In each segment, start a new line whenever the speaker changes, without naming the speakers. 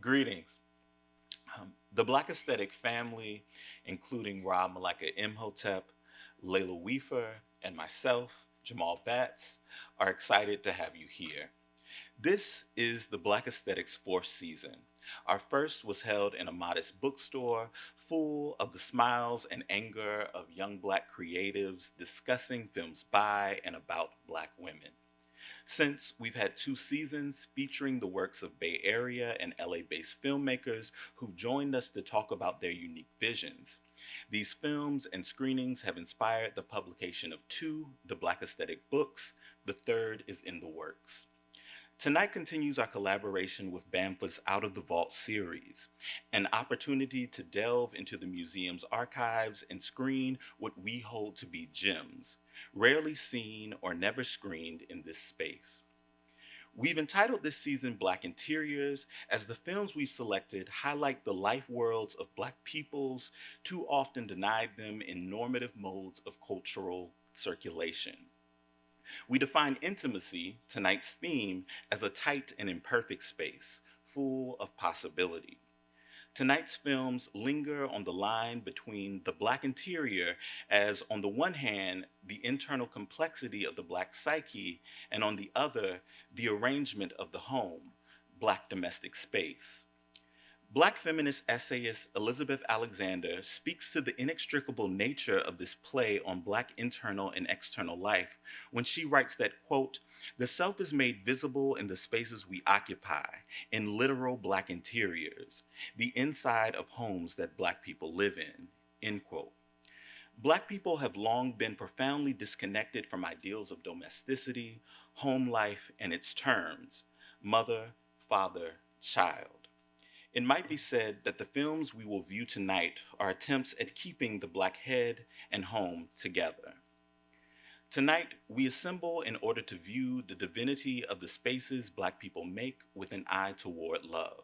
Greetings. The Black Aesthetic family, including Rob Malika Imhotep, Leila Weefur, and myself, Jamal Batts, are excited to have you here. This is the Black Aesthetics fourth season. Our first was held in a modest bookstore full of the smiles and anger of young black creatives discussing films by and about black women. Since we've had two seasons featuring the works of Bay Area and LA based filmmakers who've joined us to talk about their unique visions. These films and screenings have inspired the publication of two The Black Aesthetic books. The third is in the works. Tonight continues our collaboration with BAMFA's Out of the Vault series, an opportunity to delve into the museum's archives and screen what we hold to be gems, rarely seen or never screened in this space. We've entitled this season Black Interiors as the films we've selected highlight the life worlds of Black peoples, too often denied them in normative modes of cultural circulation. We define intimacy, tonight's theme, as a tight and imperfect space, full of possibility. Tonight's films linger on the line between the Black interior, as on the one hand, the internal complexity of the Black psyche, and on the other, the arrangement of the home, Black domestic space. Black feminist essayist Elizabeth Alexander speaks to the inextricable nature of this play on Black internal and external life when she writes that, quote, the self is made visible in the spaces we occupy, in literal Black interiors, the inside of homes that Black people live in, end quote. Black people have long been profoundly disconnected from ideals of domesticity, home life, and its terms mother, father, child. It might be said that the films we will view tonight are attempts at keeping the Black head and home together. Tonight, we assemble in order to view the divinity of the spaces Black people make with an eye toward love.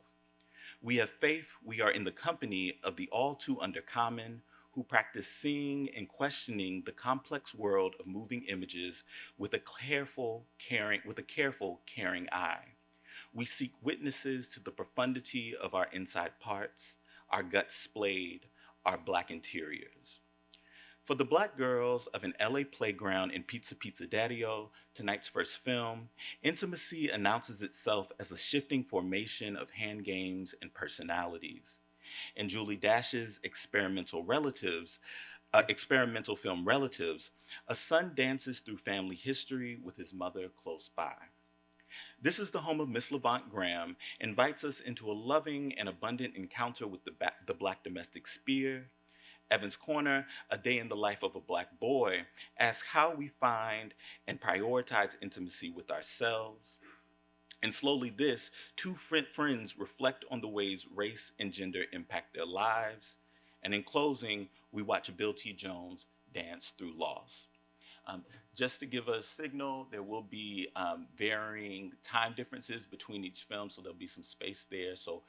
We have faith we are in the company of the all too undercommon who practice seeing and questioning the complex world of moving images with a careful, caring eye. We seek witnesses to the profundity of our inside parts, our guts splayed, our Black interiors. For the Black girls of an LA playground in Pizza Pizza Daddy-O, tonight's first film, intimacy announces itself as a shifting formation of hand games and personalities. In Julie Dash's experimental film Relatives, a son dances through family history with his mother close by. This is the home of Miss Levant Graham, invites us into a loving and abundant encounter with the Black domestic sphere. Evan's Corner, A Day in the Life of a Black Boy, asks how we find and prioritize intimacy with ourselves. And slowly this, two friends reflect on the ways race and gender impact their lives. And in closing, we watch Bill T. Jones dance through loss. Um, just to give a signal, there will be varying time differences between each film, so there'll be some space there. So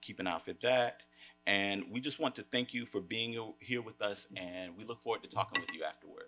keep an eye out for that. And we just want to thank you for being here with us, and we look forward to talking with you afterward.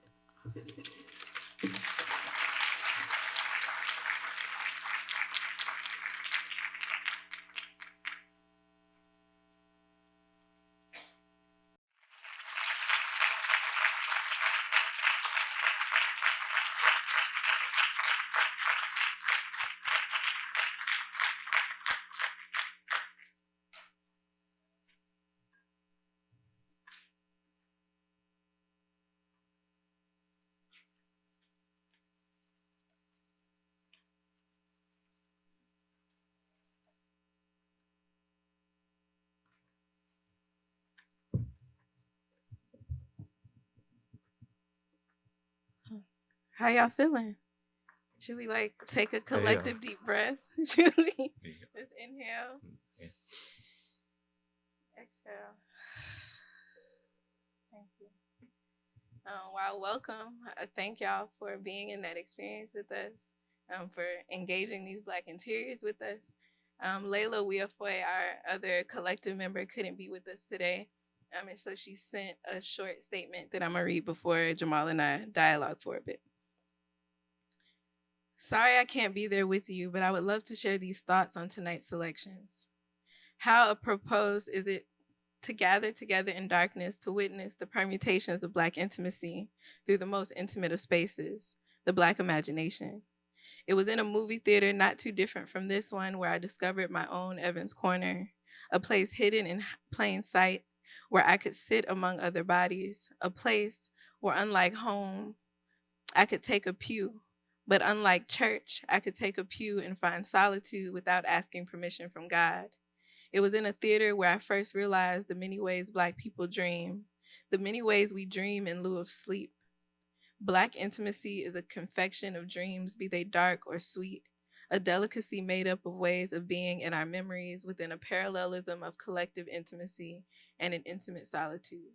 How y'all feeling? Should we like take a
Hey,
collective deep breath? Should we just inhale, exhale? Thank you. Wow, welcome. I thank y'all for being in that experience with us, for engaging these Black interiors with us. Leila Weefur, our other collective member, couldn't be with us today. And so she sent a short statement that I'm going to read before Jamal and I dialogue for a bit. Sorry I can't be there with you, but I would love to share these thoughts on tonight's selections. How apropos is it to gather together in darkness to witness the permutations of Black intimacy through the most intimate of spaces, the Black imagination? It was in a movie theater not too different from this one where I discovered my own Evans Corner, a place hidden in plain sight where I could sit among other bodies, a place where, unlike home, I could take a pew. But unlike church, I could take a pew and find solitude without asking permission from God. It was in a theater where I first realized the many ways Black people dream, the many ways we dream in lieu of sleep. Black intimacy is a confection of dreams, be they dark or sweet, a delicacy made up of ways of being in our memories within a parallelism of collective intimacy and an intimate solitude.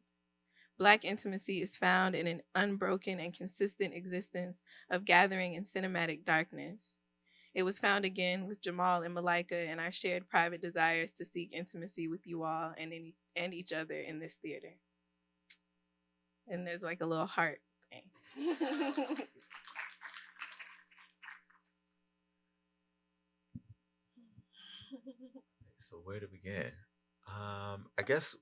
Black intimacy is found in an unbroken and consistent existence of gathering in cinematic darkness. It was found again with Jamal and Malika and our shared private desires to seek intimacy with you all and each other in this theater. And there's like a little heart thing.
So where to begin? I guess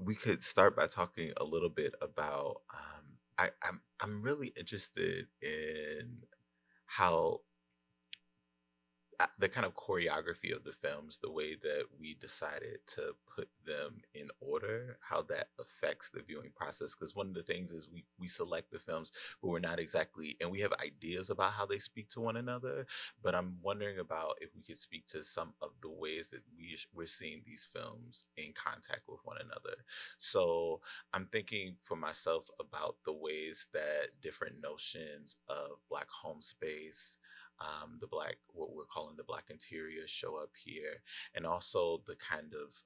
we could start by talking a little bit about. I'm really interested in how the kind of choreography of the films, the way that we decided to put them in order, how that affects the viewing process. Because one of the things is we select the films, but we're not exactly, and we have ideas about how they speak to one another. But I'm wondering about if we could speak to some of the ways that we're seeing these films in contact with one another. So I'm thinking for myself about the ways that different notions of Black home space, the Black, what we're calling the Black interior, show up here, and also the kind of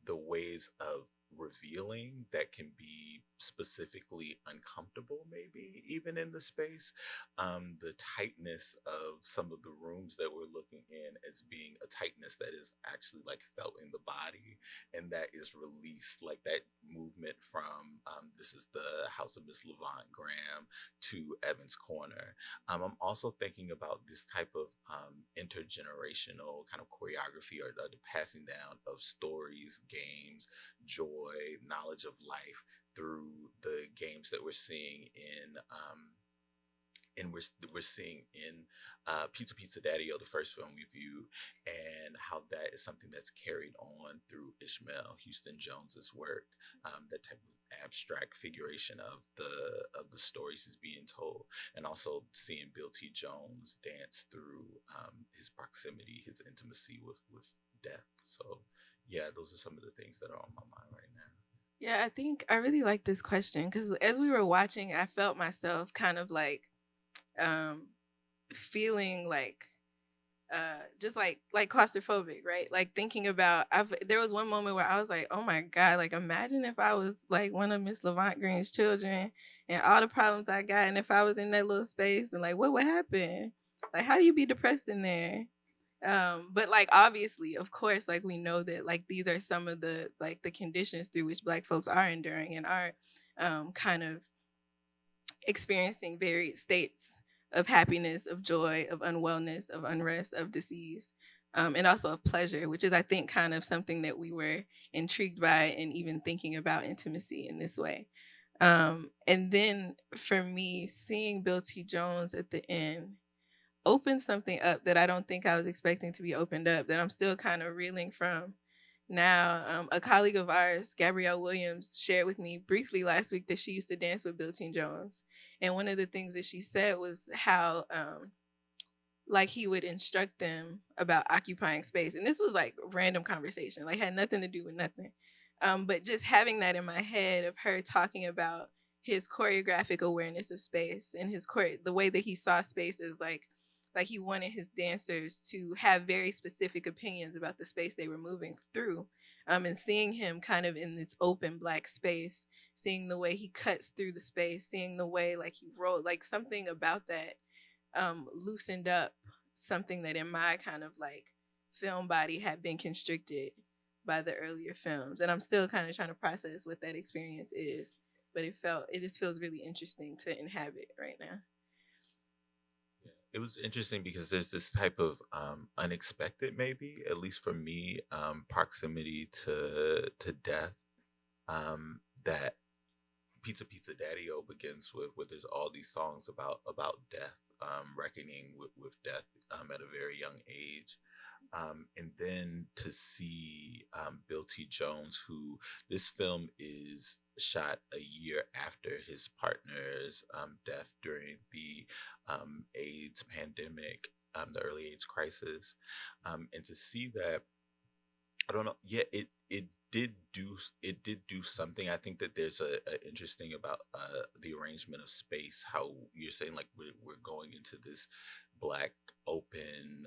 the ways of revealing that can be specifically uncomfortable, maybe even in the space. The tightness of some of the rooms that we're looking in as being a tightness that is actually like felt in the body and that is released, like that movement from this is the house of Miss Levant Graham to Evans Corner. I'm also thinking about this type of intergenerational kind of choreography or the passing down of stories, games, joy, knowledge of life through the games that we're seeing in and we're seeing in Pizza Pizza Daddy-O, the first film we viewed, and how that is something that's carried on through Ishmael Houston Jones's work. That type of abstract figuration of the stories he's being told, and also seeing Bill T. Jones dance through his proximity, his intimacy with death. So yeah, those are some of the things that are on my mind right now.
Yeah, I think I really like this question because as we were watching, I felt myself kind of like um, feeling like just like claustrophobic, right? Like thinking about there was one moment where I was like, oh my God, like imagine if I was like one of Miss Levant Green's children and all the problems I got, and if I was in that little space and like what would happen? Like how do you be depressed in there? But like obviously, of course, like we know that like these are some of the like the conditions through which Black folks are enduring and are kind of experiencing varied states of happiness, of joy, of unwellness, of unrest, of disease, and also of pleasure, which is, I think, kind of something that we were intrigued by and even thinking about intimacy in this way. And then for me, seeing Bill T. Jones at the end opened something up that I don't think I was expecting to be opened up, that I'm still kind of reeling from now. A colleague of ours, Gabrielle Williams, shared with me briefly last week that she used to dance with Bill T. Jones. And one of the things that she said was how like he would instruct them about occupying space. And this was like random conversation, like had nothing to do with nothing. But just having that in my head of her talking about his choreographic awareness of space and the way that he saw space is like he wanted his dancers to have very specific opinions about the space they were moving through. And seeing him kind of in this open Black space, seeing the way he cuts through the space, seeing the way like he rolled, like something about that loosened up something that in my kind of like film body had been constricted by the earlier films. And I'm still kind of trying to process what that experience is. But it just feels really interesting to inhabit right now.
It was interesting because there's this type of unexpected, maybe at least for me, proximity to death, that Pizza Daddy O begins with, where there's all these songs about death, reckoning with death at a very young age. And then to see Bill T. Jones, who this film is shot a year after his partner's death during the AIDS pandemic, the early AIDS crisis, and to see that, I don't know. Yeah, it did do something. I think that there's a interesting about the arrangement of space. How you're saying like we're going into this black open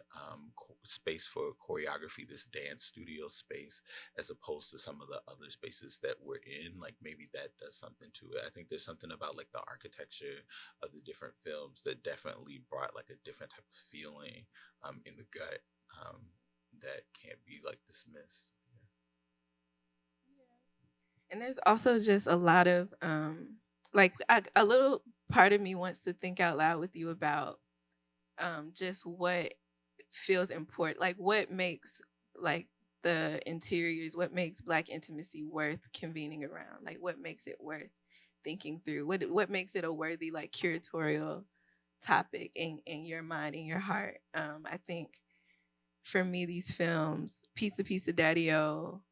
space for choreography, this dance studio space, as opposed to some of the other spaces that we're in. Like maybe that does something to it. I think there's something about like the architecture of the different films that definitely brought like a different type of feeling in the gut. That can't be like dismissed.
And there's also just a lot of like a little part of me wants to think out loud with you about just what feels important, like what makes like the interiors, what makes Black intimacy worth convening around, like what makes it worth thinking through, what makes it a worthy like curatorial topic in your mind, in your heart. I think for me, these films, Pizza Daddy O,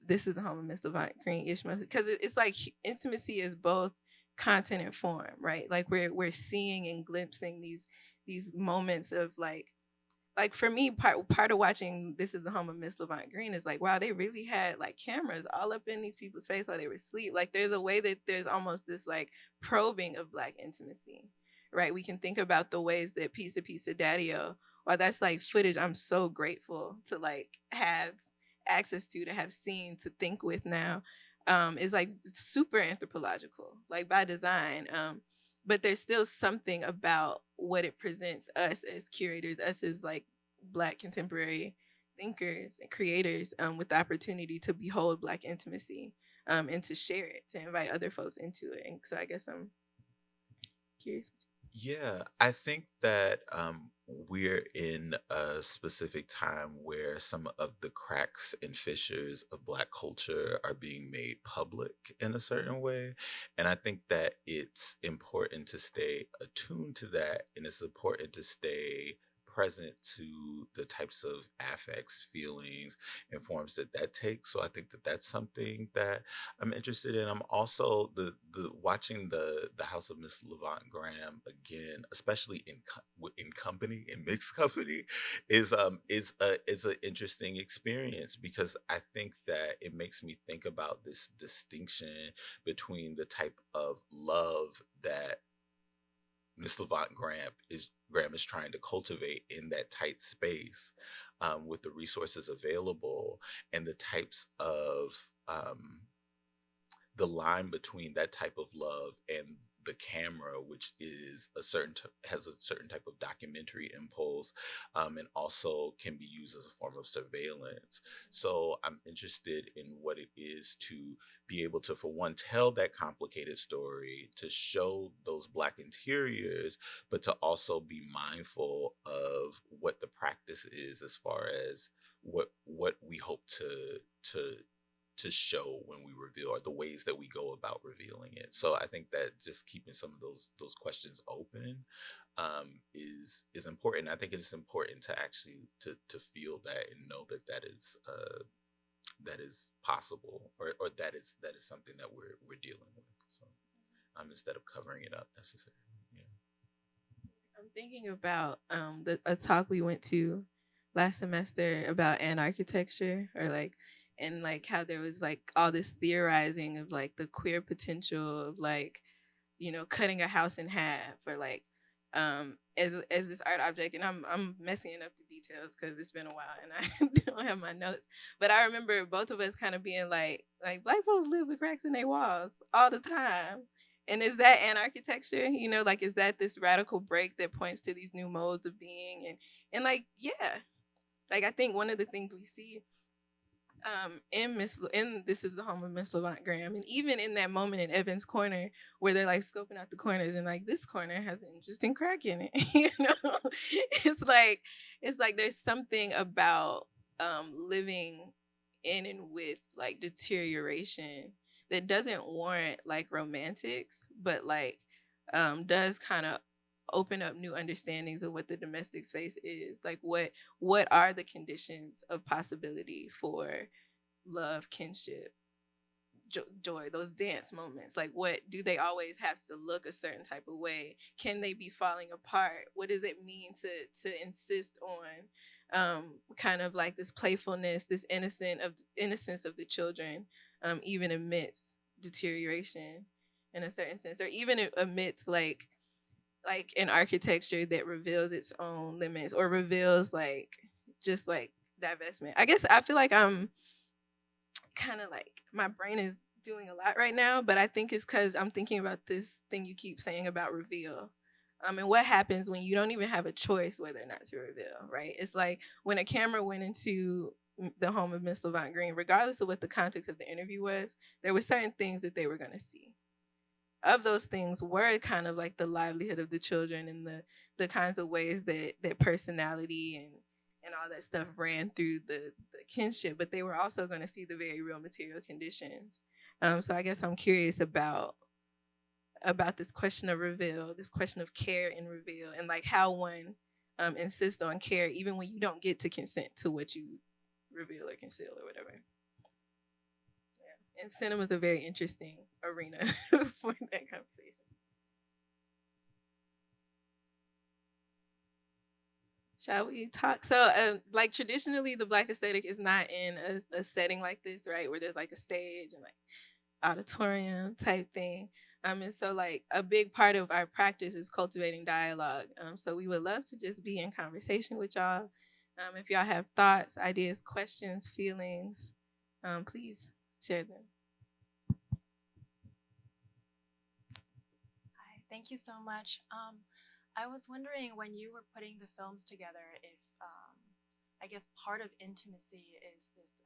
This Is the Home of Miss Levant Green, Ishmael, because it's like intimacy is both content and form, right? Like we're seeing and glimpsing these moments of like for me, part of watching This Is the Home of Miss Levant Green is like, wow, they really had like cameras all up in these people's face while they were asleep. Like there's a way that there's almost this like probing of Black intimacy, right? We can think about the ways that Pizza Daddy-O, or that's like footage I'm so grateful to like have access to have seen, to think with now, is like super anthropological, like by design. But there's still something about what it presents us as curators, us as like Black contemporary thinkers and creators, with the opportunity to behold Black intimacy, and to share it, to invite other folks into it. And so I guess I'm curious.
Yeah, I think that we're in a specific time where some of the cracks and fissures of Black culture are being made public in a certain way. And I think that it's important to stay attuned to that, and it's important to stay present to the types of affects, feelings, and forms that that takes. So I think that that's something that I'm interested in. I'm also the watching the House of Miss Levant Graham again, especially in company, in mixed company, is an interesting experience, because I think that it makes me think about this distinction between the type of love that Miss Levant Graham is trying to cultivate in that tight space, with the resources available, and the types of the line between that type of love and the camera, which is has a certain type of documentary impulse, and also can be used as a form of surveillance. So I'm interested in what it is to be able to, for one, tell that complicated story, to show those Black interiors, but to also be mindful of what the practice is, as far as what we hope to show when we reveal, or the ways that we go about revealing it. So I think that just keeping some of those questions open, is important. I think it's important to actually to feel that and know that that is possible, or that is something that we're dealing with. So instead of covering it up necessarily.
I'm thinking about a talk we went to last semester about anarchitecture, or like, and like how there was like all this theorizing of like the queer potential of like, cutting a house in half, or like as this art object. And I'm messing up the details because it's been a while and I don't have my notes. But I remember both of us kind of being like Black folks live with cracks in their walls all the time. And is that anarchitecture? Like, is that this radical break that points to these new modes of being? And like, yeah, like I think one of the things we see in This Is the Home of Miss Levant Graham, and even in that moment in Evan's corner where they're like scoping out the corners and like this corner has an interesting crack in it, it's like there's something about living in and with like deterioration that doesn't warrant like romantics, but like does kind of open up new understandings of what the domestic space is. Like what are the conditions of possibility for love, kinship, joy, those dance moments? Like what do they always have to look a certain type of way? Can they be falling apart? What does it mean to insist on kind of like this playfulness, this innocence of the children, even amidst deterioration in a certain sense, or even amidst like an architecture that reveals its own limits or reveals like just like divestment. I guess I feel like I'm kind of like my brain is doing a lot right now, but I think it's because I'm thinking about this thing you keep saying about reveal. And what happens when you don't even have a choice whether or not to reveal, right? It's like when a camera went into the home of Miss Levant Green, regardless of what the context of the interview was, there were certain things that they were going to see. Of those things were kind of like the livelihood of the children and the kinds of ways that personality and all that stuff ran through the kinship, but they were also going to see the very real material conditions. So I guess I'm curious about this question of reveal, this question of care and reveal, and like how one insists on care even when you don't get to consent to what you reveal or conceal or whatever. And cinema is a very interesting arena for that conversation. Shall we talk? So, like traditionally, the Black aesthetic is not in a setting like this, right, where there's like a stage and like auditorium type thing. And so like a big part of our practice is cultivating dialogue. So we would love to just be in conversation with y'all. If y'all have thoughts, ideas, questions, feelings, please share them.
Hi, thank you so much. I was wondering when you were putting the films together if I guess part of intimacy is this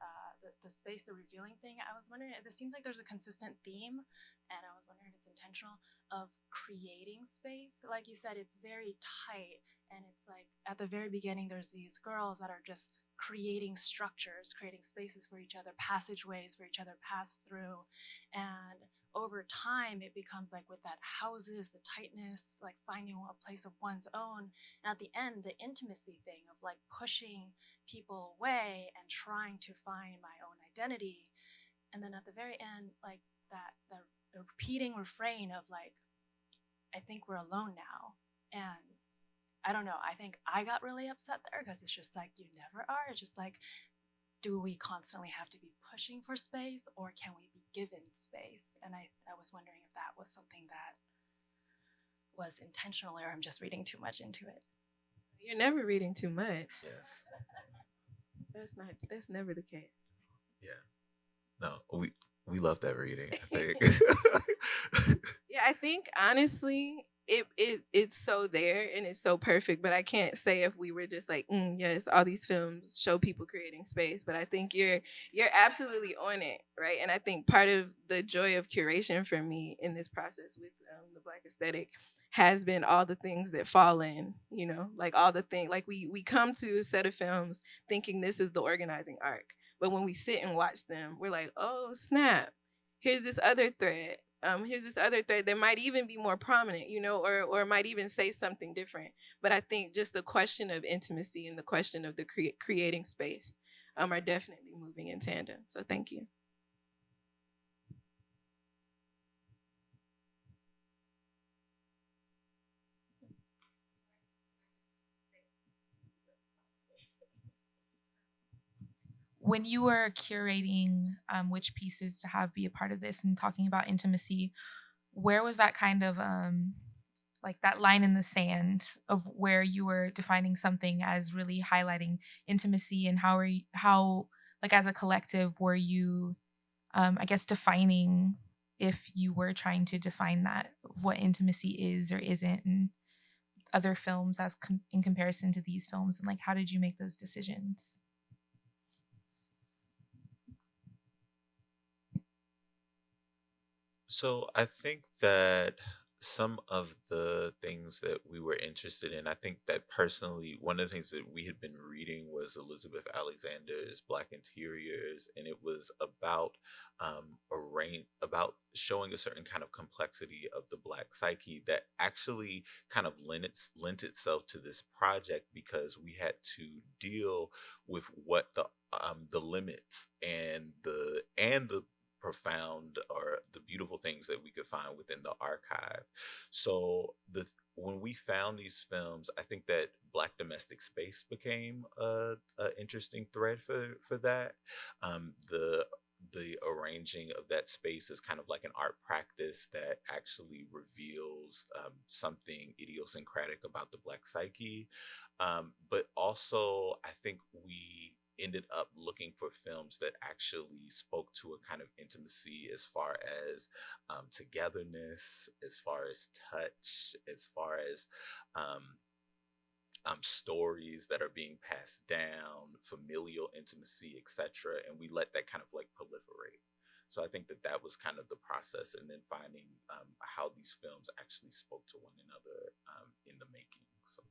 the space, the revealing thing. I was wondering, this seems like there's a consistent theme, and I was wondering if it's intentional of creating space. Like you said, it's very tight, and it's like at the very beginning, there's these girls that are just creating structures, creating spaces for each other, passageways for each other pass through, and over time it becomes like with that houses, the tightness, like finding a place of one's own, and at the end the intimacy thing of like pushing people away and trying to find my own identity, and then at the very end like that the repeating refrain of like, I think we're alone now. And I don't know, I think I got really upset there because it's just like you never are. It's just like, do we constantly have to be pushing for space, or can we be given space? And I was wondering if that was something that was intentional, or I'm just reading too much into it.
You're never reading too much.
Yes.
That's never the case.
Yeah. No, we love that reading, I think.
Yeah, I think honestly, it's so there and it's so perfect, but I can't say if we were just like, yes, all these films show people creating space, but I think you're absolutely on it, right? And I think part of the joy of curation for me in this process with the Black aesthetic has been all the things that fall in, like all the things, like we come to a set of films thinking this is the organizing arc, but when we sit and watch them, we're like, oh snap, here's this other thread. Here's this other thread that might even be more prominent, or might even say something different. But I think just the question of intimacy and the question of the creating space are definitely moving in tandem. So thank you.
When you were curating which pieces to have be a part of this and talking about intimacy, where was that kind of like that line in the sand of where you were defining something as really highlighting intimacy, and how like as a collective were you I guess defining, if you were trying to define that, what intimacy is or isn't, and other films as in comparison to these films, and like how did you make those decisions?
So I think that some of the things that we were interested in, I think that personally, one of the things that we had been reading was Elizabeth Alexander's Black Interiors, and it was about about showing a certain kind of complexity of the Black psyche that actually kind of lent itself to this project because we had to deal with what the limits and the profound or the beautiful things that we could find within the archive. So when we found these films, I think that Black domestic space became a interesting thread for that. The arranging of that space is kind of like an art practice that actually reveals something idiosyncratic about the Black psyche. But also, I think we ended up looking for films that actually spoke to a kind of intimacy as far as togetherness, as far as touch, as far as um, stories that are being passed down, familial intimacy, etc. And we let that kind of like proliferate. So I think that that was kind of the process, and then finding how these films actually spoke to one another in the making. So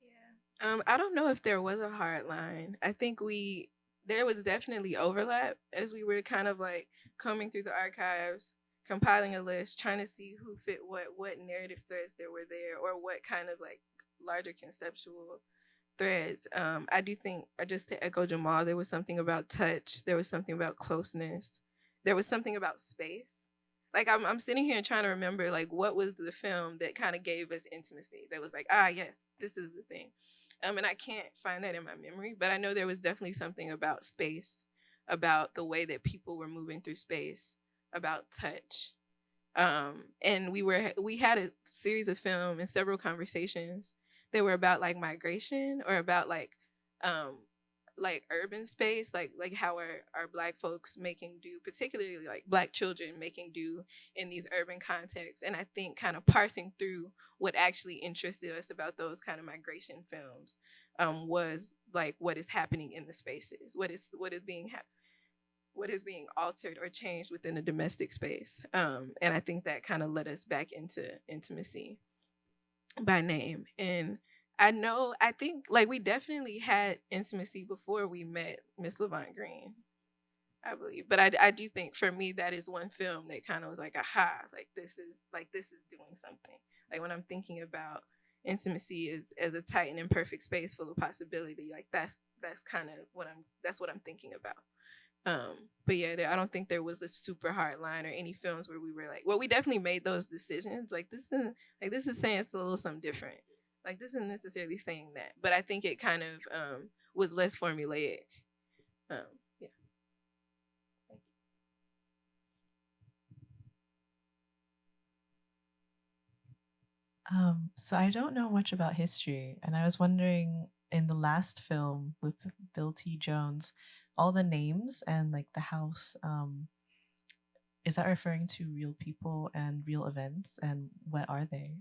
Yeah. I don't know if there was a hard line. I think there was definitely overlap as we were kind of like combing through the archives, compiling a list, trying to see who fit what narrative threads there were there, or what kind of like larger conceptual threads. I do think, just to echo Jamal, there was something about touch, there was something about closeness, there was something about space. Like I'm sitting here trying to remember like what was the film that kind of gave us intimacy, that was like, yes, this is the thing. And I can't find that in my memory, but I know there was definitely something about space, about the way that people were moving through space, about touch. And we had a series of film and several conversations that were about like migration, or about um like urban space, like how are Black folks making do, particularly like Black children making do in these urban contexts. And I think kind of parsing through what actually interested us about those kind of migration films was like what is happening in the spaces, what is being altered or changed within the domestic space. And I think that kind of led us back into intimacy by name. And I think like we definitely had intimacy before we met Miss Levant Green, I believe. But I do think for me that is one film that kind of was like, aha, this is doing something. Like when I'm thinking about intimacy as a tight and imperfect space full of possibility, like that's kind of what I'm thinking about. But yeah, I don't think there was a super hard line or any films where we were like, well, we definitely made those decisions. This is saying it's a little something different. Like this isn't necessarily saying that, but I think it kind of was less formulaic. Yeah.
So I don't know much about history, and I was wondering in the last film with Bill T. Jones, all the names and like the house, is that referring to real people and real events, and what are they?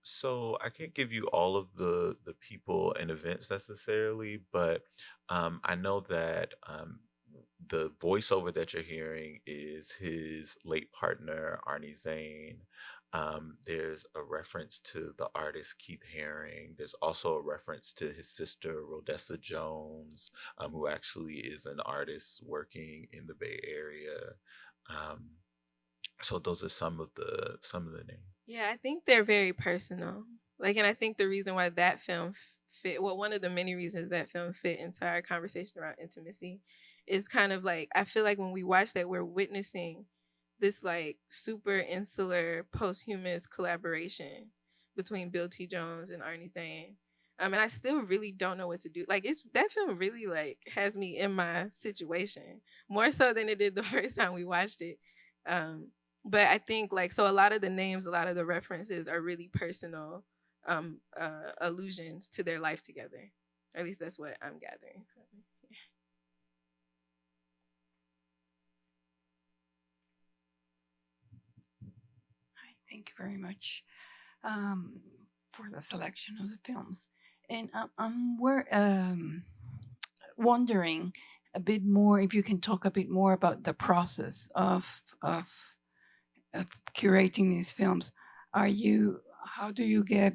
So I can't give you all of the people and events necessarily, but I know that the voiceover that you're hearing is his late partner Arnie Zane. There's a reference to the artist Keith Haring. There's also a reference to his sister Rhodessa Jones, who actually is an artist working in the Bay Area. Um, so those are some of the names.
Yeah, I think they're very personal. Like, and I think the reason why that film fit, well, one of the many reasons that film fit into our conversation around intimacy is kind of like, I feel like when we watch that, we're witnessing this like super insular posthumous collaboration between Bill T. Jones and Arnie Zane. And I still really don't know what to do. Like, it's that film really like has me in my situation more so than it did the first time we watched it. Um, but I think like, so a lot of the names, a lot of the references are really personal allusions to their life together. Or at least that's what I'm gathering from it.
Hi, thank you very much for the selection of the films. And we're wondering a bit more, if you can talk a bit more about the process of curating these films. How do you get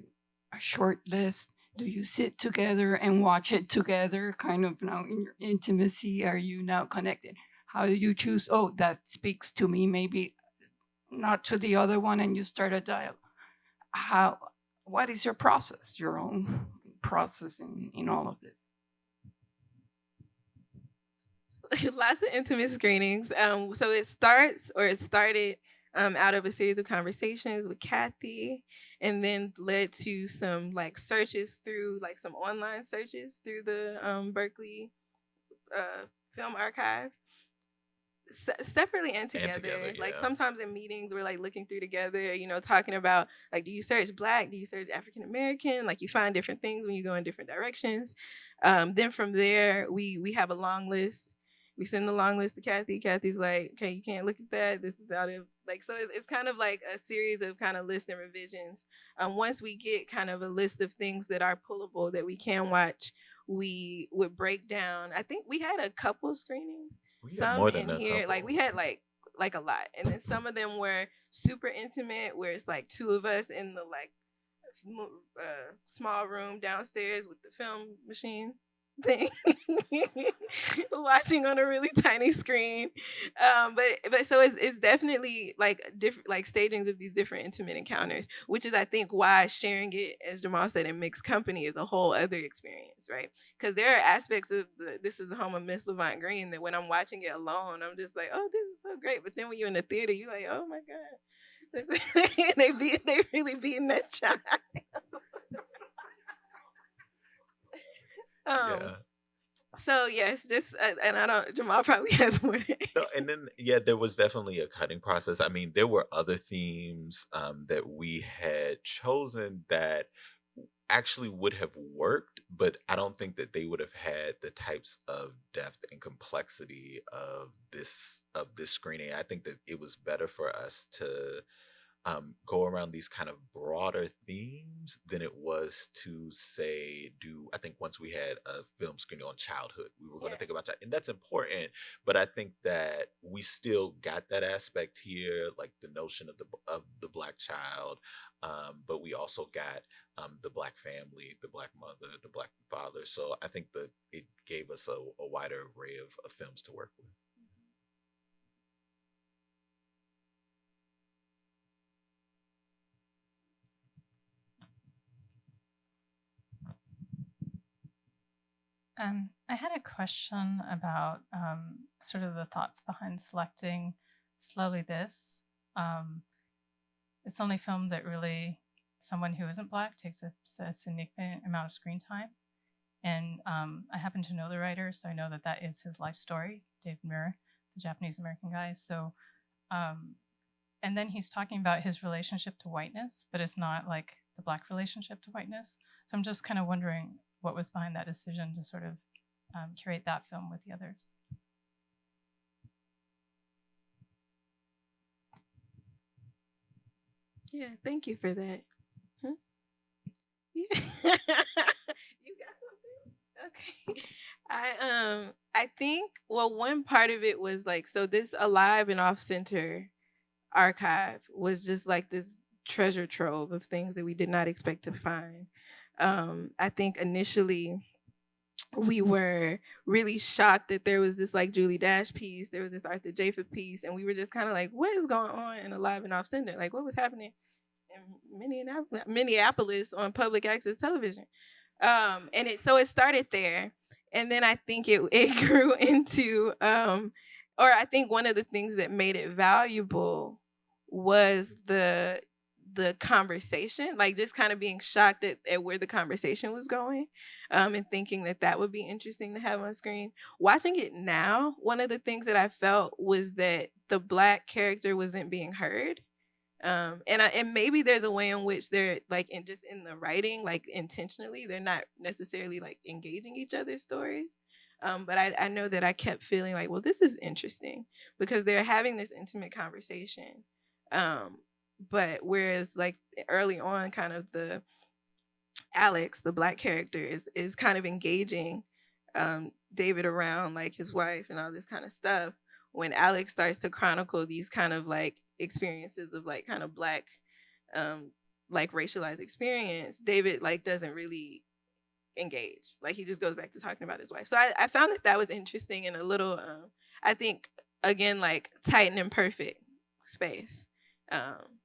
a short list? Do you sit together and watch it together, kind of now in your intimacy? Are you now connected? How do you choose, oh, that speaks to me, maybe not to the other one, and you start a dialogue? What is your process, your own process in all of this?
Lots of intimate screenings. So it started out of a series of conversations with Kathy, and then led to some like searches through like some online searches through the Berkeley Film Archive. Separately and
And
together.
together,
Like
yeah.
sometimes in meetings we're like looking through together, talking about like, do you search Black, do you search African American? Like you find different things when you go in different directions. Then from there we have a long list. We send the long list to Kathy. Kathy's like, okay, you can't look at that. This is out of like, so it's kind of like a series of kind of lists and revisions. Once we get kind of a list of things that are pullable that we can watch, we would break down. I think we had a couple screenings.
We had
Some
more than
in
a
here, like we
couple.
had like a lot, and then some of them were super intimate, where it's like two of us in the like small room downstairs with the film machine thing, watching on a really tiny screen. But so it's definitely like different like stagings of these different intimate encounters, which is I think why sharing it, as Jamal said, in mixed company is a whole other experience, right? Because there are aspects of This Is the Home of Miss Levant Green that when I'm watching it alone, I'm just like, oh, this is so great. But then when you're in the theater, you're like, oh my god, they really beating that child.
Yeah.
So yes, just and I don't. Jamal probably has more.
No, and then yeah, there was definitely a cutting process. I mean, there were other themes that we had chosen that actually would have worked, but I don't think that they would have had the types of depth and complexity of this screening. I think that it was better for us to go around these kind of broader themes than it was to say do. I think once we had a film screening on childhood, we were going to think about that, and that's important. But I think that we still got that aspect here, like the notion of the Black child, but we also got the Black family, the Black mother, the Black father. So I think that it gave us a wider array of films to work with.
I had a question about sort of the thoughts behind selecting Slowly This. It's the only film that really someone who isn't Black takes a significant amount of screen time. And I happen to know the writer, so I know that that is his life story, David Muir, the Japanese American guy. So, and then he's talking about his relationship to whiteness, but it's not like the Black relationship to whiteness. So I'm just kind of wondering what was behind that decision to sort of curate that film with the others.
Yeah, thank you for that. Yeah. You got something? Okay. I think one part of it was like, so this Alive and Off Center archive was just like this treasure trove of things that we did not expect to find. I think initially we were really shocked that there was this like Julie Dash piece, there was this Arthur Jafa piece, and we were just kind of like, what is going on in Alive and Off Center? Like, what was happening in Minneapolis on public access television? And it started there, and then I think it grew into, or I think one of the things that made it valuable was the conversation, like just kind of being shocked at where the conversation was going, and thinking that would be interesting to have on screen. Watching it now, one of the things that I felt was that the Black character wasn't being heard. And maybe there's a way in which they're like in the writing, like intentionally, they're not necessarily like engaging each other's stories. But I know that I kept feeling like, well, this is interesting because they're having this intimate conversation. But whereas like early on, kind of the Alex, the Black character, is kind of engaging David around like his wife and all this kind of stuff, when Alex starts to chronicle these kind of like experiences of like kind of black like racialized experience, David like doesn't really engage. Like he just goes back to talking about his wife. So I found that was interesting and a little I think again like tight and imperfect space. Um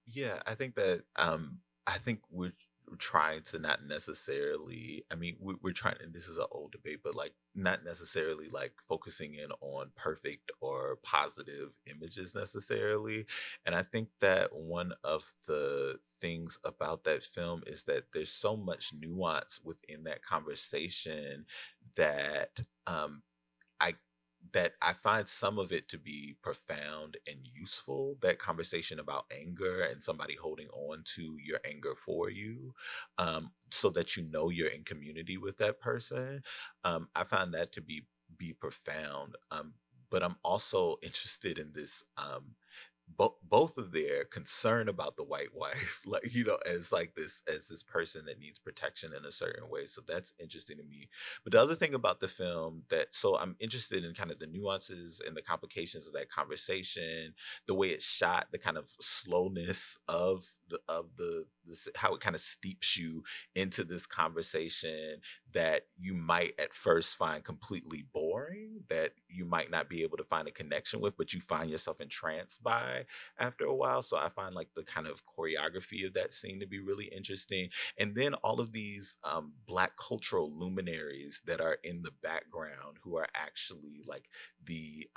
Yeah, I think that I think we're trying to not necessarily. I mean, we're trying, and this is an old debate, but like not necessarily like focusing in on perfect or positive images necessarily. And I think that one of the things about that film is that there's so much nuance within that conversation that I that I find some of it to be profound and useful. That conversation about anger and somebody holding on to your anger for you, so that you know you're in community with that person. I find that to be profound. But I'm also interested in this. Both of their concern about the white wife, like as like this as this person that needs protection in a certain way. So that's interesting to me. But the other thing about the film that so I'm interested in kind of the nuances and the complications of that conversation, the way it's shot, the kind of slowness of how it kind of steeps you into this conversation that you might at first find completely boring, that you might not be able to find a connection with, but you find yourself entranced by after a while. So I find like the kind of choreography of that scene to be really interesting. And then all of these black cultural luminaries that are in the background who are actually like the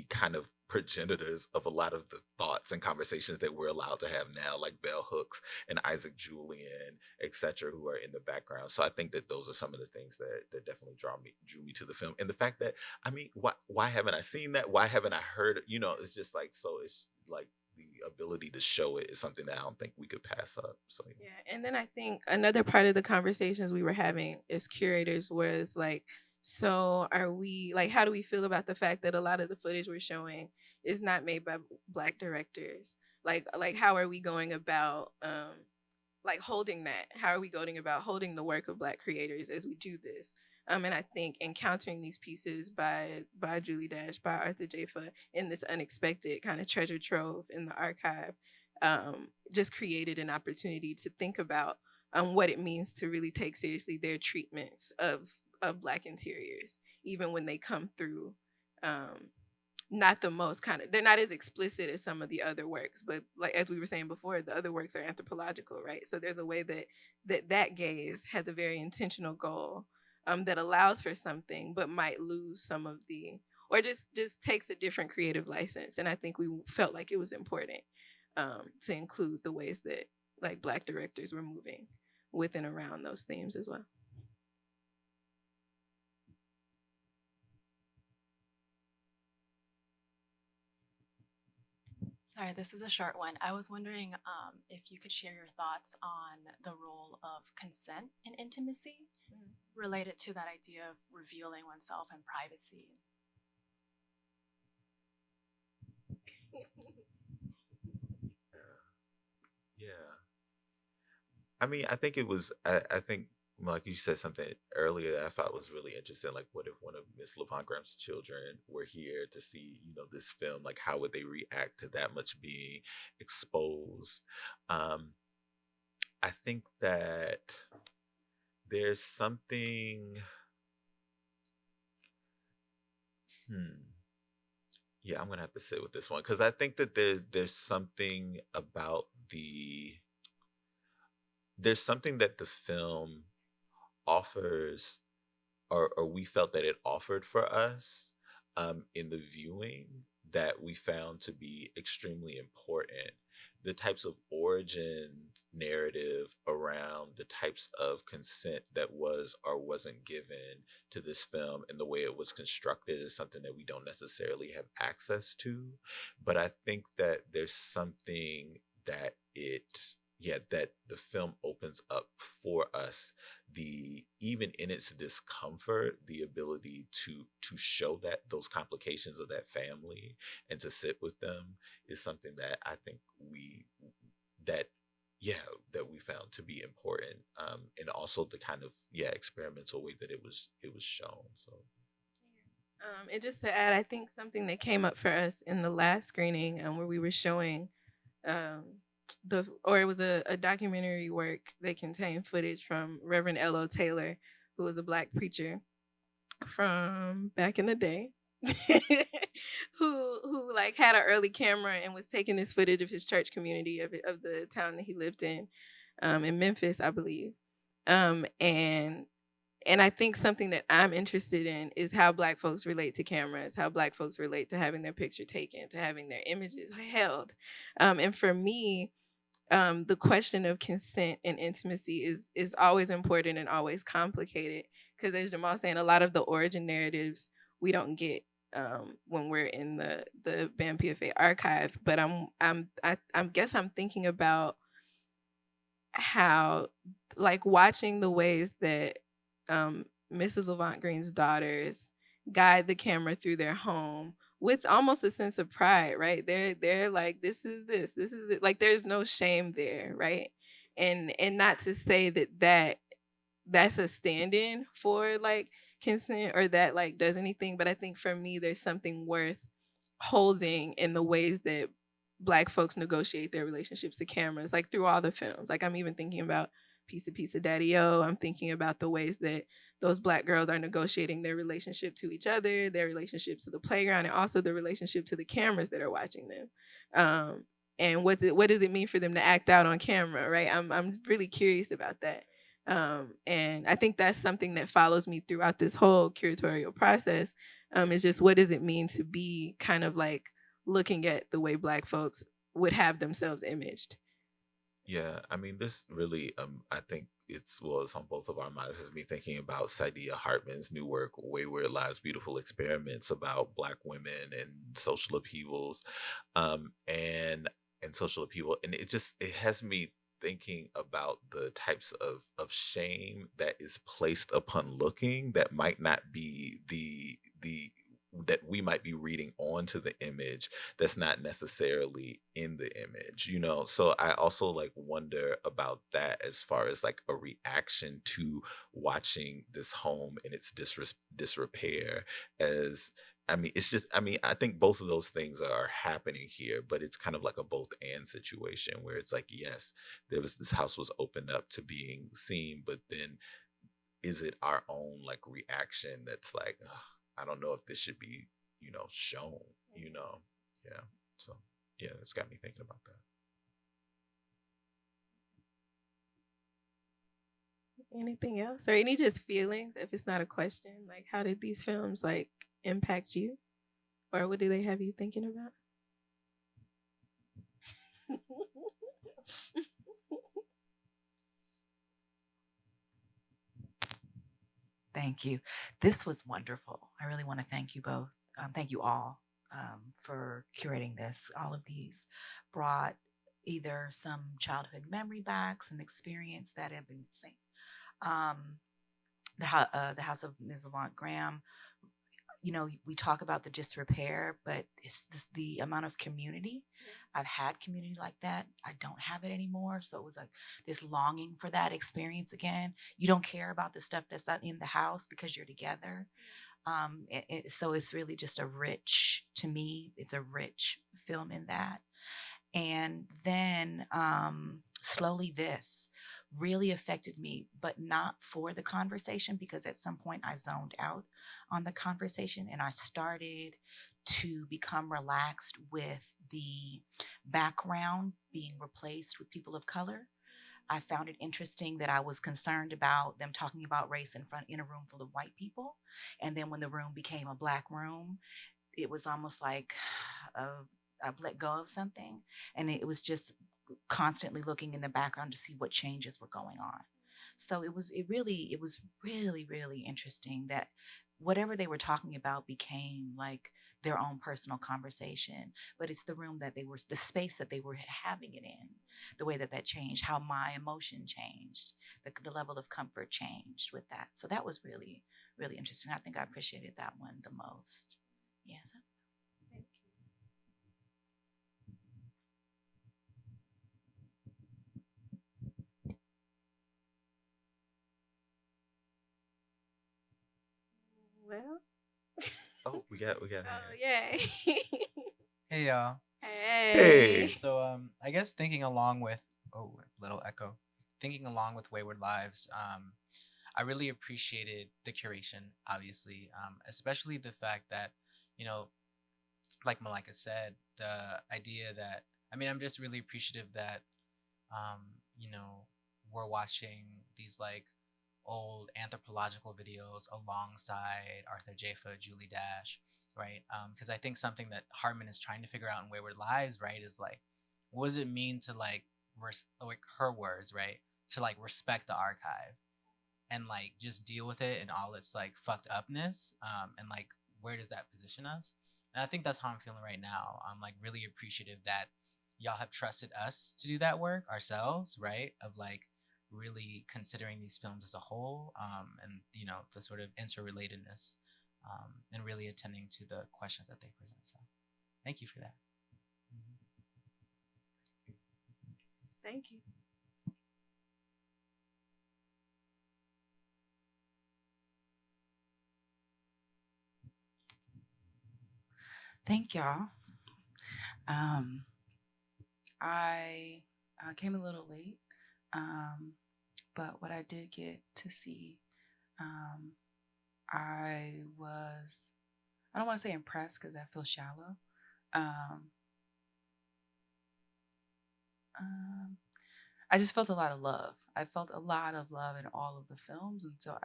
kind of progenitors of a lot of the thoughts and conversations that we're allowed to have now, like Bell Hooks and Isaac Julian, etc., who are in the background. So I think that those are some of the things that definitely drew me to the film. And the fact that, I mean, why haven't I seen that? Why haven't I heard it? It's just like, so it's like the ability to show it is something that I don't think we could pass up. So
yeah, and then I think another part of the conversations we were having as curators was like, so are we like, how do we feel about the fact that a lot of the footage we're showing is not made by black directors? Like how are we going about like holding that? How are we going about holding the work of black creators as we do this? And I think encountering these pieces by Julie Dash, by Arthur Jafa in this unexpected kind of treasure trove in the archive, just created an opportunity to think about what it means to really take seriously their treatments of black interiors, even when they come through not the most kind of, they're not as explicit as some of the other works, but like as we were saying before, the other works are anthropological, right? So there's a way that gaze has a very intentional goal that allows for something but might lose some of the, or just takes a different creative license. And I think we felt like it was important to include the ways that like black directors were moving with and around those themes as well.
Sorry, this is a short one. I was wondering if you could share your thoughts on the role of consent in intimacy related to that idea of revealing oneself and privacy.
yeah. I mean, I think it was. I think, like you said something earlier that I thought was really interesting. Like, what if one of Miss Levant Graham's children were here to see, this film? Like, how would they react to that much being exposed? I think that there's something. Yeah, I'm gonna have to sit with this one because I think that there's something about there's something that the film offers, or we felt that it offered for us in the viewing, that we found to be extremely important. The types of origin narrative around the types of consent that was or wasn't given to this film and the way it was constructed is something that we don't necessarily have access to. But I think that there's something that that the film opens up for us, the even in its discomfort, the ability to show that those complications of that family and to sit with them is something that I think that that we found to be important, and also the kind of experimental way that it was shown. So
And just to add, I think something that came up for us in the last screening, where we were showing it was a documentary work that contained footage from Reverend L.O. Taylor, who was a black preacher from back in the day, who like had an early camera and was taking this footage of his church community of the town that he lived in Memphis, I believe. And I think something that I'm interested in is how Black folks relate to cameras, how Black folks relate to having their picture taken, to having their images held. And for me, the question of consent and intimacy is always important and always complicated, because as Jamal saying, a lot of the origin narratives we don't get when we're in the BAM PFA archive. But I guess I'm thinking about how, like, watching the ways that Mrs. Levant Green's daughters guide the camera through their home with almost a sense of pride, right? They're like, this is it. Like, there's no shame there, right? And not to say that's a stand-in for like consent or that like does anything, but I think for me there's something worth holding in the ways that Black folks negotiate their relationships to cameras, like through all the films. Like, I'm even thinking about Piece of Daddy-O. I'm thinking about the ways that those Black girls are negotiating their relationship to each other, their relationship to the playground, and also the relationship to the cameras that are watching them. And what does it mean for them to act out on camera, right? I'm really curious about that. And I think that's something that follows me throughout this whole curatorial process. Is just, what does it mean to be kind of like looking at the way Black folks would have themselves imaged?
yeah, I mean, this really, I think it's on both of our minds as me thinking about Saidiya Hartman's new work, Wayward Lives, Beautiful Experiments, about Black women and social upheavals, and social upheaval, and it has me thinking about the types of shame that is placed upon looking that might not be the that we might be reading onto the image that's not necessarily in the image, so I also like wonder about that as far as like a reaction to watching this home and its disrepair. As I mean, it's just, I mean, I think both of those things are happening here, but it's kind of like a both and situation where it's like, yes, this house was opened up to being seen, but then is it our own like reaction that's like, "Ugh, I don't know if this should be, shown, Yeah. So, yeah, it's got me thinking about that.
Anything else, or any just feelings? If it's not a question, like, how did these films like impact you, or what do they have you thinking about?
Thank you. This was wonderful. I really want to thank you both. Thank you all for curating this. All of these brought either some childhood memory back, some experience that have been seen. The House of Ms. Levant Graham, we talk about the disrepair, but it's the amount of community. I've had community like that. I don't have it anymore. So it was like this longing for that experience again. You don't care about the stuff that's not in the house because you're together. So it's really just to me, it's a rich film in that. And then slowly this really affected me, but not for the conversation, because at some point I zoned out on the conversation and I started to become relaxed with the background being replaced with people of color. I found it interesting that I was concerned about them talking about race in a room full of white people. And then when the room became a Black room, it was almost like I've let go of something. And it was just constantly looking in the background to see what changes were going on. So it was really, really interesting that whatever they were talking about became like their own personal conversation, but it's the room that the space that they were having it in, the way that changed, how my emotion changed, the level of comfort changed with that. So that was really, really interesting. I think I appreciated that one the most. Yes.
Well.
Oh, we got
Oh,
a
yay.
Hey y'all.
Hey.
Hey.
So I guess thinking along with little echo. Thinking along with Wayward Lives, I really appreciated the curation, obviously, especially the fact that, you know, like Malika said, the idea that I'm just really appreciative that you know, we're watching these like old anthropological videos alongside Arthur Jafa, Julie Dash, right? Because I think something that Hartman is trying to figure out in Wayward Lives, right, is like, what does it mean to like, like her words, right, to like respect the archive and like just deal with it and all its like fucked upness, and like where does that position us? And I think that's how I'm feeling right now. I'm like really appreciative that y'all have trusted us to do that work ourselves, right? Of like really considering these films as a whole, and you know the sort of interrelatedness, and really attending to the questions that they present. So, thank you for that.
Thank you.
Thank y'all. I came a little late, but what I did get to see, I don't want to say impressed because that feels shallow. I just felt a lot of love. I felt a lot of love in all of the films, and so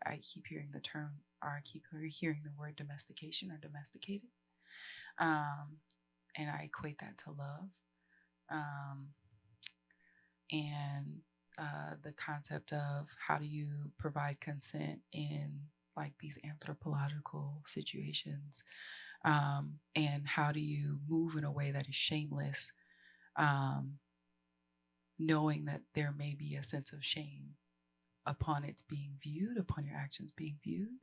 I keep hearing the term, or I keep hearing the word domestication or domesticated, and I equate that to love, and the concept of how do you provide consent in like these anthropological situations, and how do you move in a way that is shameless, knowing that there may be a sense of shame upon its being viewed, upon your actions being viewed.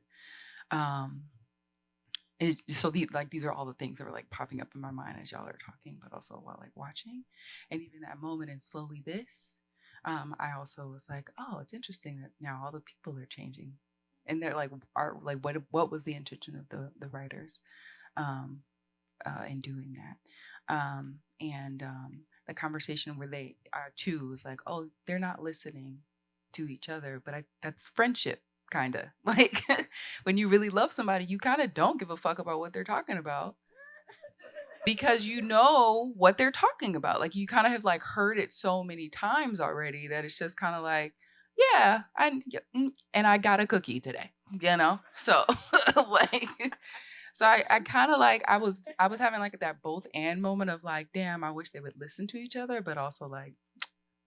These are all the things that were like popping up in my mind as y'all are talking, but also while like watching. And even that moment in Slowly This, I also was like, oh, it's interesting that now all the people are changing. And they're like, what was the intention of the writers in doing that? And the conversation where they too was like, oh, they're not listening to each other, but that's friendship, kind of like when you really love somebody, you kind of don't give a fuck about what they're talking about because you know what they're talking about. Like you kind of have like heard it so many times already that it's just kind of like, yeah, and I got a cookie today, you know? So like, so I kind of like, I was having like that both and moment of like, damn, I wish they would listen to each other, but also like,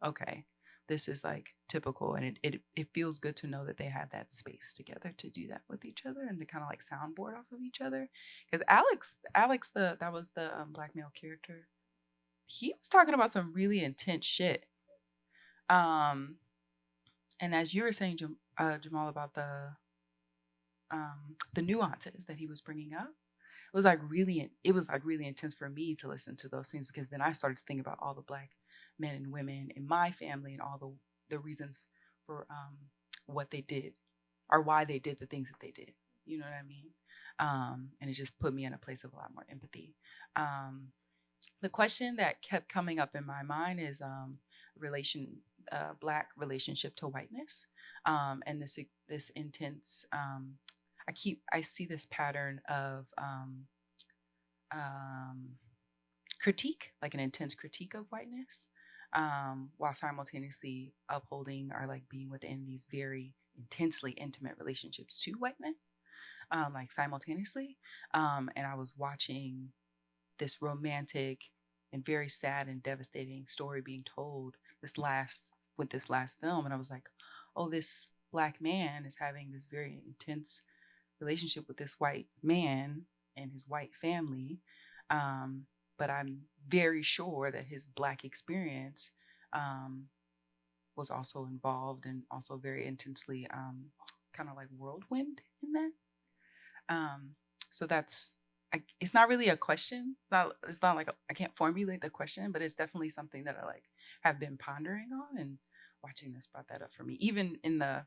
okay, this is like typical, and it feels good to know that they had that space together to do that with each other and to kind of like soundboard off of each other. Because Alex, that was the black male character. He was talking about some really intense shit. And as you were saying, Jamal, about the nuances that he was bringing up, it was like really intense for me to listen to those things, because then I started to think about all the black men and women in my family and all the reasons for what they did or why they did the things that they did. You know what I mean? And it just put me in a place of a lot more empathy. The question that kept coming up in my mind is black relationship to whiteness, and this intense. I see this pattern of critique, like an intense critique of whiteness, while simultaneously upholding or like being within these very intensely intimate relationships to whiteness, like simultaneously. And I was watching this romantic and very sad and devastating story being told with this last film, and I was like, oh, this black man is having this very intense relationship with this white man and his white family, but I'm very sure that his black experience was also involved and also very intensely kind of like whirlwind in that. So it's not really a question. It's not like I can't formulate the question, but it's definitely something that I like have been pondering on, and watching this brought that up for me. Even in the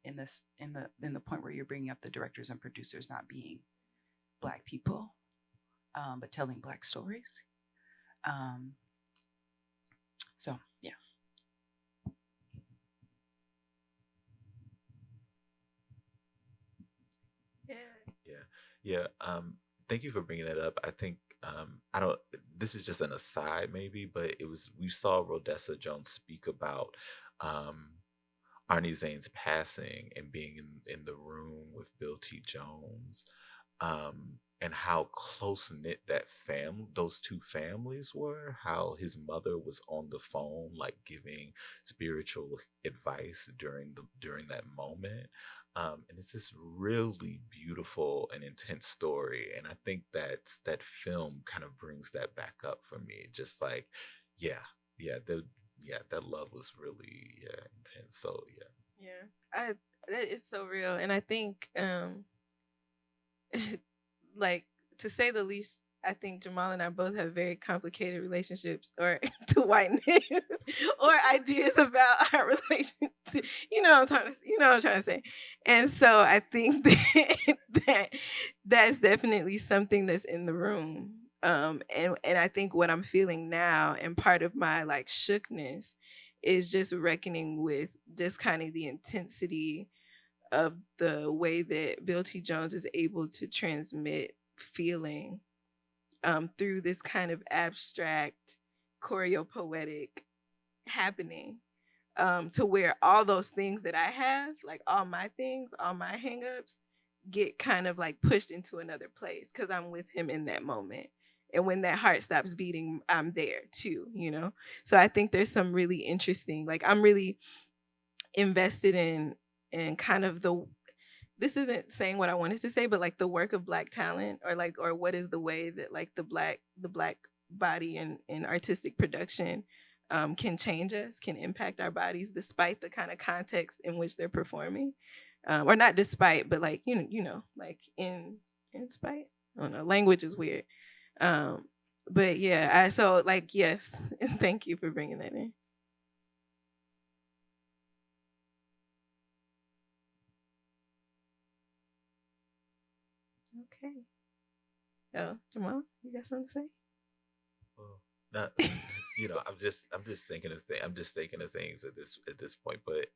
in the point where you're bringing up the directors and producers not being Black people, but telling Black stories. So yeah.
Yeah. Thank you for bringing that up. I think I don't. This is just an aside, maybe, but we saw Rhodessa Jones speak about Arnie Zane's passing and being in the room with Bill T. Jones, and how close knit those two families were. How his mother was on the phone, like giving spiritual advice during that moment. And it's this really beautiful and intense story, and I think that film kind of brings that back up for me. Just like, yeah, that love was really intense. So
Yeah, it's so real, and I think like, to say the least, I think Jamal and I both have very complicated relationships, or to whiteness, or ideas about our relationship. You know what I'm trying to say. And so I think that's definitely something that's in the room. And I think what I'm feeling now, and part of my like shookness, is just reckoning with just kind of the intensity of the way that Bill T. Jones is able to transmit feeling through this kind of abstract, choreopoetic happening, to where all those things that I have, like all my things, all my hangups, get kind of like pushed into another place because I'm with him in that moment. And when that heart stops beating, I'm there too, So I think there's some really interesting, like, I'm really invested in kind of this isn't saying what I wanted to say, but like the work of Black talent, or what is the way that like the black body and artistic production can change us, can impact our bodies despite the kind of context in which they're performing, or not despite, but like like in spite. I don't know. Language is weird, but yeah. So like, yes, thank you for bringing that in. Okay. Oh, Jamal, you got something to say?
Well, not, I'm just thinking of things at this point. But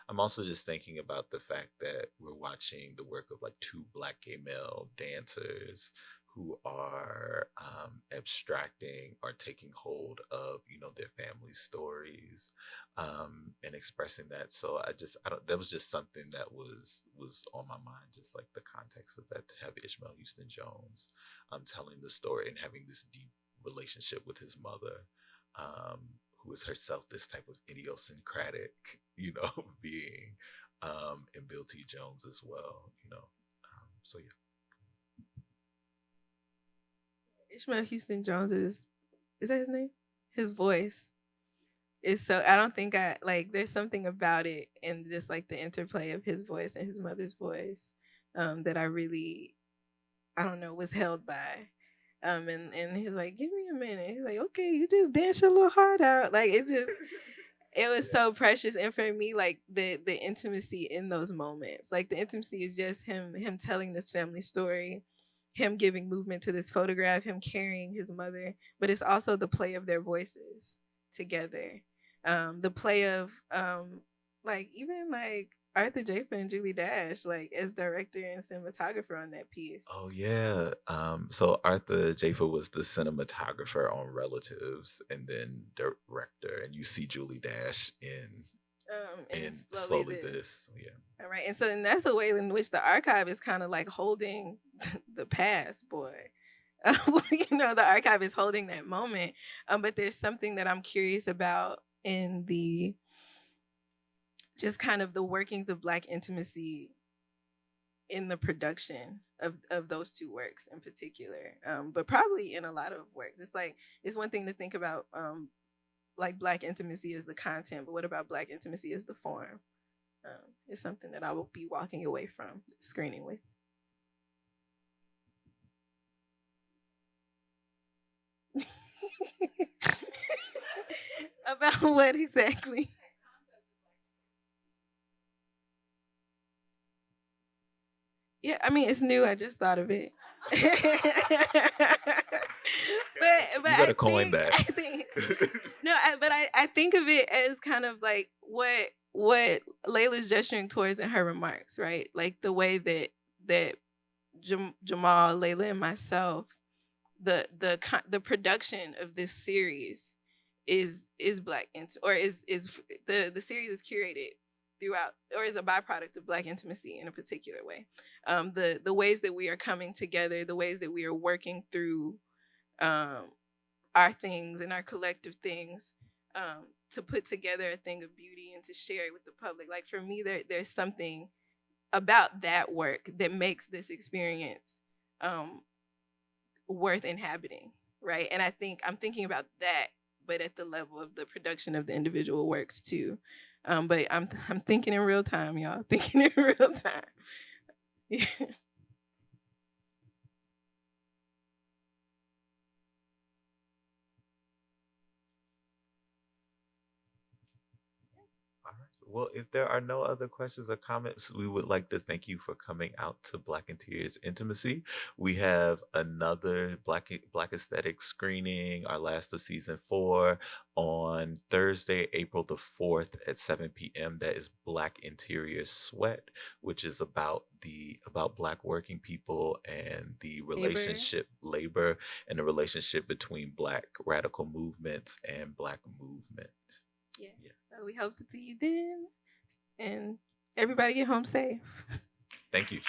I'm also just thinking about the fact that we're watching the work of like two Black gay male dancers who are abstracting or taking hold of their family stories, and expressing that. So I don't that was just something that was on my mind, just like the context of that, to have Ishmael Houston Jones telling the story and having this deep relationship with his mother, who is herself this type of idiosyncratic being, and Bill T. Jones as well. So yeah.
Ishmael Houston Jones is that his name? His voice is so, I don't think there's something about it, and just like the interplay of his voice and his mother's voice, that I really, I don't know, was held by. And he's like, give me a minute. He's like, okay, you just dance your little heart out. Like, it was so precious. And for me, like the intimacy in those moments, like the intimacy is just him telling this family story, him giving movement to this photograph, him carrying his mother, but it's also the play of their voices together. The play of like, even like Arthur Jafa and Julie Dash, like as director and cinematographer on that piece.
Oh yeah. So Arthur Jafa was the cinematographer on Relatives, and then director, and you see Julie Dash in Slowly This. Yeah.
All right. And that's a way in which the archive is kind of like holding the past, boy. The archive is holding that moment. But there's something that I'm curious about in the just kind of the workings of Black intimacy in the production of those two works in particular, but probably in a lot of works. It's one thing to think about like Black intimacy as the content, but what about Black intimacy as the form? It's something that I will be walking away from screening with. About what exactly? Yeah, I mean it's new. I just thought of it. But
You
I
better coin
think
that.
I think no, I think of it as kind of like what Layla's gesturing towards in her remarks, right? Like the way that Jamal, Layla, and myself, the production of this series is black or is the series is curated throughout or is a byproduct of black intimacy in a particular way. The ways that we are coming together, the ways that we are working through our things and our collective things, to put together a thing of beauty and to share it with the public. Like for me, there's something about that work that makes this experience worth inhabiting, right? And I think I'm thinking about that, but at the level of the production of the individual works too. But I'm thinking in real time, y'all. Thinking in real time. Yeah.
All right. Well, if there are no other questions or comments, we would like to thank you for coming out to Black Interiors Intimacy. We have another Black Aesthetic screening, our last of season 4, on Thursday, April the 4th at 7 p.m. That is Black Interior Sweat, which is about Black working people and the relationship labor and the relationship between Black radical movements and Black movement.
Yeah. So we hope to see you then. And everybody get home safe.
Thank you.